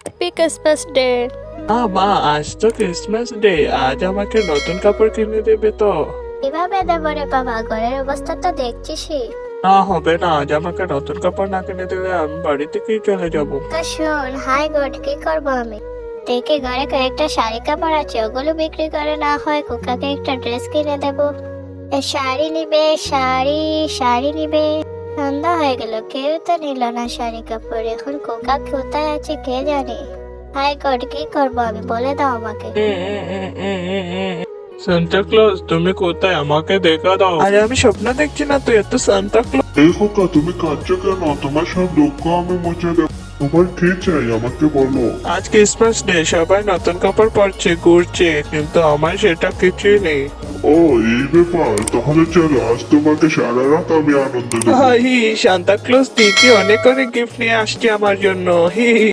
Happy Christmas day. মা, আজ তো ক্রিসমাস ডে, আজ আমাকে নতুন কাপড় কিনে দেবে তো? কিভাবে দেবো রে বাবা, ঘরের অবস্থা তো দেখছিসই। না, হবে না, আজ আমাকে নতুন কাপড় না কিনে দিলে আমি বাড়ি থেকেই চলে যাবো। তা শোন, হাই গড, কি করবো আমি? দেখে ঘরে কয়েকটা শাড়ি কাপড় আছে, ওগুলো বিক্রি করে না হয় কুকাকে একটা ড্রেস কিনে দেবো। শাড়ি নিবে, শাড়ি নিবে। সন্ধ্যা হয়ে গেল, কেউ তো নিল না শাড়ি কাপড়। এখন কোকা কোথায় আছে কে জানে। হাই গড, কি করবো আমি, বলে দাও আমাকে। সান্তা ক্লজ, তুমি কোথায়? আমাকে দেখা দাও। আরে আমি স্বপ্ন দেখছি না, তুই এত সান্তা ক্লজ। এই খোকা, তুমি কাঁদছো কেন? তোমার সব দুঃখ আমি মুছে দেব। তোমার কি চাই আমাকে বলো। আজ ক্রিসমাস ডে, সবাই নতুন কাপড় পরছে, ঘুরছে, কিন্তু আমার সেটা কিছুই নেই। ও, এই ব্যাপার, তাহলে চলো, আজ তোমাকে সারা রাত আমি আনন্দ দেবো। সান্তা ক্লজ ঠিকই অনেক অনেক গিফট নিয়ে আসছে আমার জন্য। হি হি।